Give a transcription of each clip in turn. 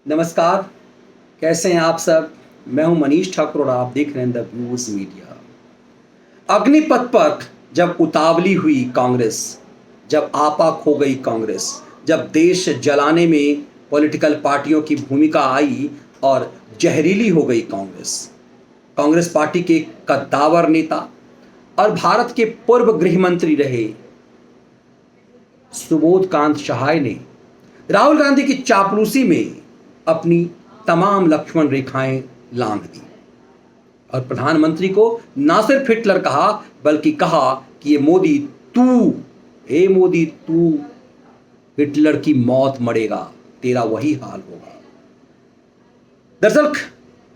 नमस्कार, कैसे हैं आप सब? मैं हूं मनीष ठाकुर और आप देख रहे हैं द व्यूज मीडिया। अग्निपथ पर जब उतावली हुई कांग्रेस, जब आपा खो गई कांग्रेस, जब देश जलाने में पॉलिटिकल पार्टियों की भूमिका आई और जहरीली हो गई कांग्रेस। कांग्रेस पार्टी के कद्दावर नेता और भारत के पूर्व गृह मंत्री रहे सुबोध कांत सहाय ने राहुल गांधी की चापलूसी में अपनी तमाम लक्ष्मण रेखाएं लांघ दी और प्रधानमंत्री को ना सिर्फ हिटलर कहा, बल्कि कहा कि ये मोदी तू, हे मोदी तू हिटलर की मौत मरेगा, तेरा वही हाल होगा। दरअसल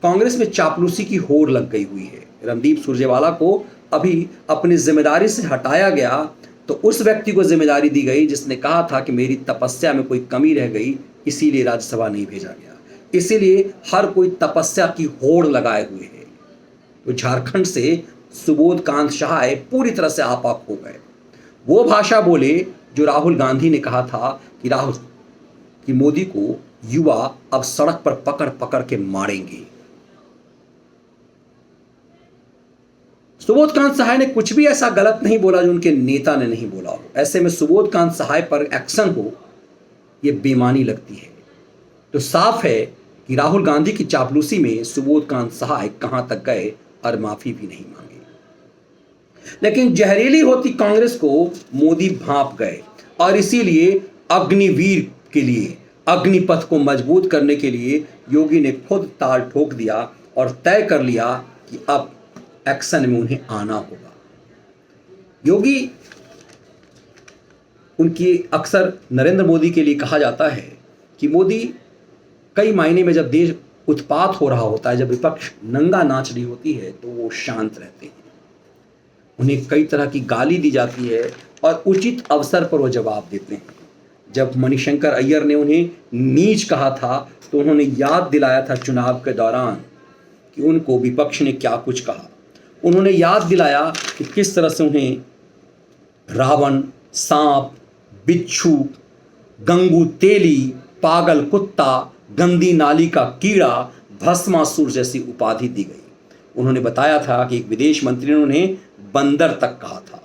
कांग्रेस में चापलूसी की होड़ लग गई हुई है। रणदीप सुरजेवाला को अभी अपनी जिम्मेदारी से हटाया गया तो उस व्यक्ति को जिम्मेदारी दी गई जिसने कहा था कि मेरी तपस्या में कोई कमी रह गई, इसीलिए राज्यसभा नहीं भेजा गया। इसीलिए हर कोई तपस्या की होड़ लगाए हुए है। तो झारखंड से सुबोध कांत सहाय पूरी तरह से आपाक हो गए। वो भाषा बोले जो राहुल गांधी ने कहा था कि मोदी को युवा अब सड़क पर पकड़ पकड़ के मारेंगे। सुबोध कांत सहाय ने कुछ भी ऐसा गलत नहीं बोला जो उनके नेता ने नहीं बोला हो। ऐसे में सुबोध कांत सहाय पर एक्शन हो, यह बेईमानी लगती है। तो साफ है कि राहुल गांधी की चापलूसी में सुबोध कांत सहाय कहां तक गए और माफी भी नहीं मांगी। लेकिन जहरीली होती कांग्रेस को मोदी भांप गए और इसीलिए अग्निवीर के लिए, अग्निपथ को मजबूत करने के लिए योगी ने खुद ताल ठोक दिया और तय कर लिया कि अब एक्शन में उन्हें आना होगा। योगी, उनकी अक्सर नरेंद्र मोदी के लिए कहा जाता है कि मोदी कई मायने में जब देश उत्पात हो रहा होता है, जब विपक्ष नंगा नाच रही होती है, तो वो शांत रहते हैं। उन्हें कई तरह की गाली दी जाती है और उचित अवसर पर वो जवाब देते हैं। जब मणिशंकर अय्यर ने उन्हें नीच कहा था तो उन्होंने याद दिलाया था चुनाव के दौरान कि उनको विपक्ष ने क्या कुछ कहा। उन्होंने याद दिलाया कि किस तरह से उन्हें रावण, सांप, बिच्छू, गंगू तेली, पागल कुत्ता, गंदी नाली का कीड़ा, भस्मासुर जैसी उपाधि दी गई। उन्होंने बताया था कि एक विदेश मंत्री ने उन्हें बंदर तक कहा था।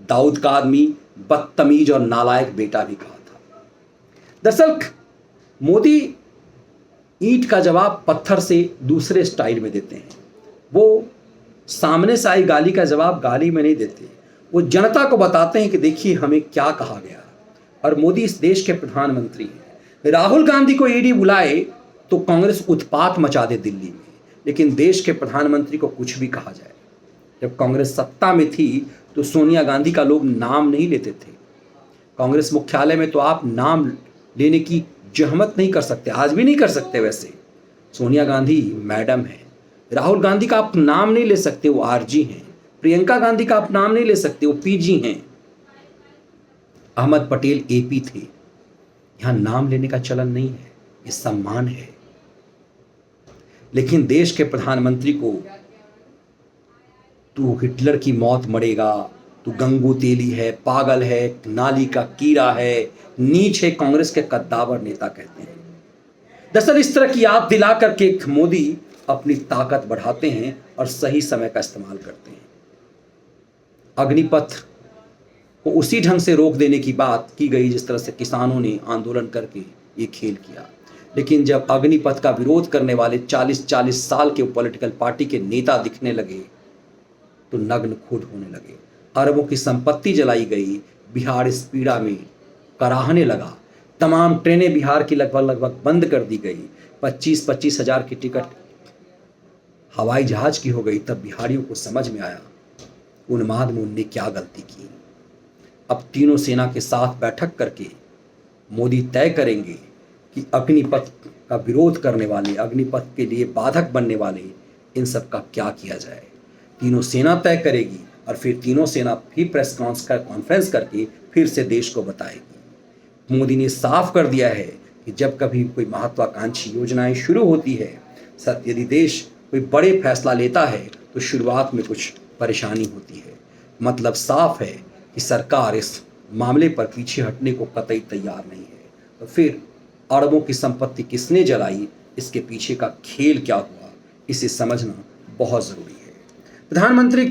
दाऊद का आदमी, बदतमीज और नालायक बेटा भी कहा था। दरअसल मोदी ईंट का जवाब पत्थर से दूसरे स्टाइल में देते हैं। वो सामने से आई गाली का जवाब गाली में नहीं देते, वो जनता को बताते हैं कि देखिए हमें क्या कहा गया। और मोदी इस देश के प्रधानमंत्री हैं। राहुल गांधी को ईडी बुलाए तो कांग्रेस उत्पात मचा दे दिल्ली में, लेकिन देश के प्रधानमंत्री को कुछ भी कहा जाए। जब कांग्रेस सत्ता में थी तो सोनिया गांधी का लोग नाम नहीं लेते थे। कांग्रेस मुख्यालय में तो आप नाम लेने की जहमत नहीं कर सकते, आज भी नहीं कर सकते। वैसे सोनिया गांधी मैडम है। राहुल गांधी का आप नाम नहीं ले सकते, वो आरजी हैं। प्रियंका गांधी का आप नाम नहीं ले सकते, वो पीजी हैं। अहमद पटेल एपी थे। यहां नाम लेने का चलन नहीं है, ये सम्मान है। लेकिन देश के प्रधानमंत्री को तू हिटलर की मौत मरेगा, तू गंगू तेली है, पागल है, नाली का कीड़ा है, नीच है, कांग्रेस के कद्दावर नेता कहते हैं। दरअसल इस तरह की याद दिला करके मोदी अपनी ताकत बढ़ाते हैं और सही समय का इस्तेमाल करते हैं। अग्निपथ को उसी ढंग से रोक देने की बात की गई जिस तरह से किसानों ने आंदोलन करके ये खेल किया। लेकिन जब अग्निपथ का विरोध करने वाले 40-40 साल के पॉलिटिकल पार्टी के नेता दिखने लगे तो नग्न खुद होने लगे। अरबों की संपत्ति जलाई गई, बिहार इस पीड़ा में कराहने लगा। तमाम ट्रेनें बिहार की लगभग बंद कर दी गई। 25-25 हजार की टिकट हवाई जहाज की हो गई। तब बिहारियों को समझ में आया उन्माद में उनने क्या गलती की। अब तीनों सेना के साथ बैठक करके मोदी तय करेंगे कि अग्निपथ का विरोध करने वाले, अग्निपथ के लिए बाधक बनने वाले, इन सब का क्या किया जाए। तीनों सेना तय करेगी और फिर तीनों सेना भी प्रेस कॉन्फ्रेंस करके फिर से देश को बताएगी। मोदी ने साफ कर दिया है कि जब कभी कोई महत्वाकांक्षी योजनाएं शुरू होती है, यदि देश कोई बड़े फैसला लेता है तो शुरुआत में कुछ परेशानी होती है। मतलब साफ है कि सरकार इस मामले पर पीछे हटने को कतई तैयार नहीं है। तो फिर अरबों की संपत्ति किसने जलाई, इसके पीछे का खेल क्या हुआ, इसे समझना बहुत ज़रूरी है। प्रधानमंत्री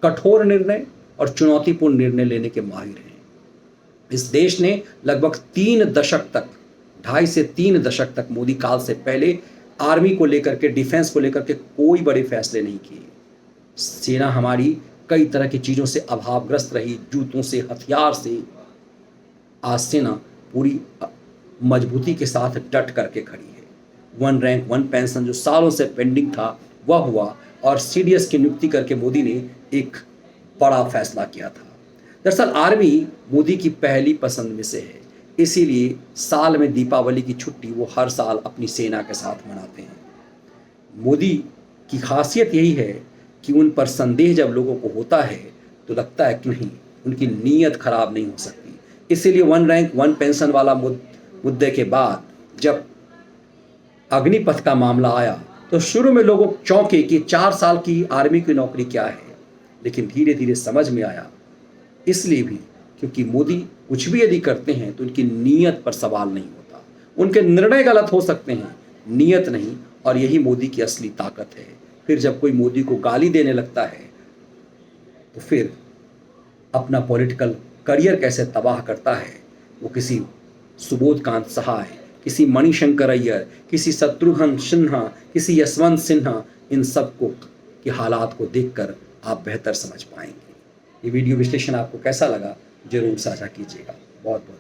कठोर निर्णय और चुनौतीपूर्ण निर्णय लेने के माहिर हैं। इस देश ने लगभग 3 दशक तक, 2.5 से 3 दशक तक मोदी काल से पहले आर्मी को लेकर के, डिफेंस को लेकर के कोई बड़े फैसले नहीं किए। सेना हमारी कई तरह की चीज़ों से अभावग्रस्त रही, जूतों से, हथियार से। आज सेना पूरी मजबूती के साथ डट करके खड़ी है। 1 रैंक 1 पेंशन जो सालों से पेंडिंग था वह हुआ, और सीडीएस की नियुक्ति करके मोदी ने एक बड़ा फैसला किया था। दरअसल आर्मी मोदी की पहली पसंद में से है, इसीलिए साल में दीपावली की छुट्टी वो हर साल अपनी सेना के साथ मनाते हैं। मोदी की खासियत यही है कि उन पर संदेह जब लोगों को होता है तो लगता है कि नहीं, उनकी नीयत खराब नहीं हो सकती। इसीलिए 1 रैंक 1 पेंशन वाला मुद्दे के बाद जब अग्निपथ का मामला आया तो शुरू में लोग चौंके कि 4 साल की आर्मी की नौकरी क्या है, लेकिन धीरे धीरे समझ में आया। इसलिए भी क्योंकि मोदी कुछ भी यदि करते हैं तो उनकी नीयत पर सवाल नहीं होता। उनके निर्णय गलत हो सकते हैं, नीयत नहीं, और यही मोदी की असली ताकत है। फिर जब कोई मोदी को गाली देने लगता है तो फिर अपना पॉलिटिकल करियर कैसे तबाह करता है, वो किसी सुबोधकांत सहाय, किसी मणिशंकर अय्यर, किसी शत्रुघ्न सिन्हा, किसी यशवंत सिन्हा, इन सब को के हालात को देखकर आप बेहतर समझ पाएंगे। ये वीडियो विश्लेषण आपको कैसा लगा, जरूर साझा कीजिएगा। बहुत बहुत